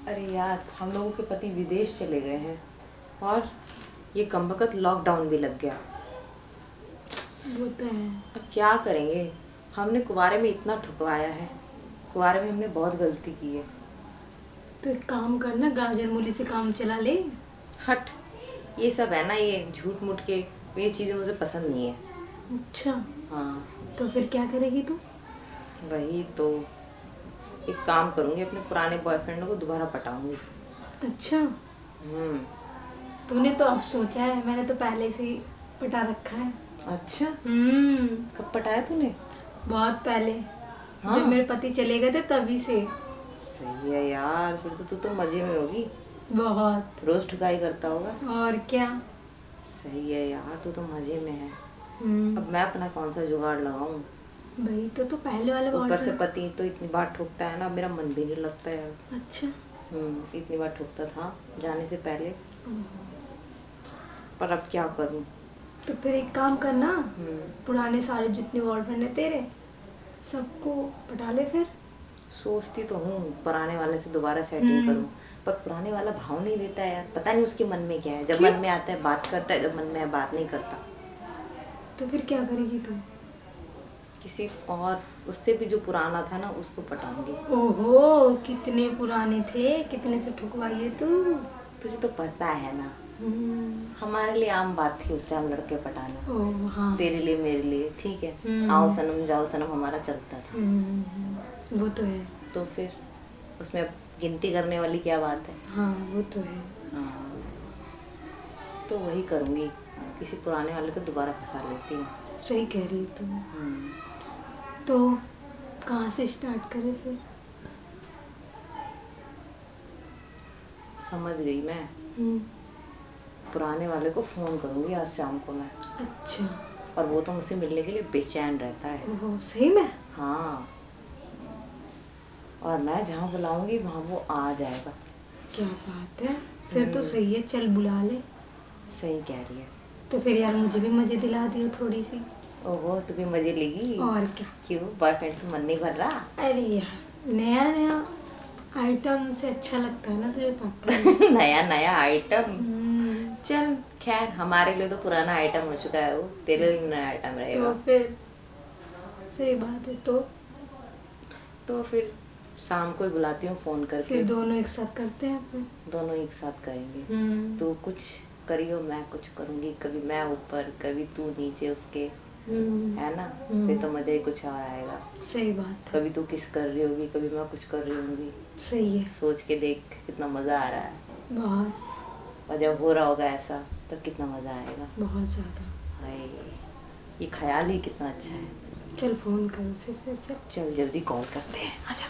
अरे यार, हम लोगों के पति विदेश चले गए हैं और ये कमबख्त लॉकडाउन भी लग गया। वो तो है। अब क्या करेंगे। हमने कुंवारे में इतना ठुकवाया है, कुंवारे में हमने बहुत गलती की है। तो एक काम करना, गाजर मूली से काम चला ले। हट, ये सब है ना, ये झूठ मूठ के ये चीज़ें मुझे पसंद नहीं है। अच्छा, हाँ, तो फिर क्या करेगी तू? वही तो, एक काम करूँगी, अपने पुराने बॉयफ्रेंड को दोबारा पटाऊंगी। अच्छा, हम्म। तूने तो अब सोचा है, मैंने तो पहले से ही पटा रखा है। अच्छा, हम्म, कब पटाया तूने? बहुत पहले। हाँ? जब मेरे पति चले गए थे तभी से। सही है यार, फिर तो तू तो मजे में होगी, बहुत। रोज ठुकाई करता होगा। और क्या। सही है यार, तू तो मजे में है। हम्म, अब मैं अपना कौन सा जुगाड़ लगाऊं। वही तो पहले वाले ऊपर से बॉयफ्रेंड। पति तो इतनी बार ठोकता है ना, मेरा मन भी नहीं लगता यार। अच्छा। इतनी बार ठोकता था जाने से पहले, ओह, पर अब क्या करूं। तो फिर एक काम करना, हम्म। पुराने सारे जितने बॉयफ्रेंड है तेरे सबको पटा ले फिर। सोचती तो हूँ पुराने वाले से दोबारा सेटिंग करूं, हम्म। पर पुराने वाला भाव नहीं देता है यार। पता नहीं उसके मन में क्या है, जब क्यों? मन में आता है बात करता है, जब मन में है बात नहीं करता। तो फिर क्या करेगी तू? किसी और, उससे भी जो पुराना था ना उसको पटाऊंगी। ओहो, कितने पुराने थे, कितने से ठुकवाइए तू। तुझे तो पता है ना, हम्म, हमारे लिए आम बात थी उस टाइम लड़के पटाना। ओह हाँ। तेरे लिए मेरे लिए ठीक है, हम्म। आओ सनम जाओ सनम हमारा चलता था। वो तो है। तो फिर उसमें अब गिनती करने वाली क्या बात है। हाँ, वो तो है। हाँ, तो वही करूँगी, किसी पुराने वाले को दोबारा फंसा लेती हूँ। सही कह रही है तू। हम्म। तो कहाँ से स्टार्ट करें फिर? समझ गई मैं, हम्म, पुराने वाले को फ़ोन करूँगी आज शाम को मैं। अच्छा। और वो तो मुझसे मिलने के लिए बेचैन रहता है। ओहो, सही में? हाँ, और मैं जहाँ बुलाऊंगी वहाँ वो आ जाएगा। क्या बात है, फिर तो सही है, चल बुला ले। सही कह रही है। तो फिर यार मुझे भी मजे दिला दियो थोड़ी सी। ओहो, तू भी मजे लेगी। और क्या। क्यों, बॉयफ्रेंड तो मन नहीं भर रहा? अरे यार, नया नया आइटम से अच्छा लगता है ना, तुझे पता है। नया नया आइटम। हम्म, चल खैर, हमारे लिए तो पुराना आइटम हो चुका है वो, तेरे लिए नया आइटम रहेगा। तो फिर सही बात है। तो फिर शाम को ही बुलाती हूँ फ़ोन करके, फिर दोनों एक साथ करते हैं फिर। दोनों एक साथ करेंगे। हम्म, तू कुछ करियो, मैं कुछ करूँगी, कभी मैं ऊपर कभी तू नीचे उसके, है ना। फिर तो मज़ा ही कुछ और आएगा। सही बात है। कभी तू किस कर रही होगी, कभी मैं कुछ कर रही होंगी। सही है। सोच के देख कितना मज़ा आ रहा है। बहुत और जब हो रहा होगा ऐसा तो कितना मज़ा आएगा। बहुत ज़्यादा। हाय, ये ख्याल ही कितना अच्छा है। चल फोन कर उसे फिर। चल चल जल्दी कॉल करते हैं, आजा।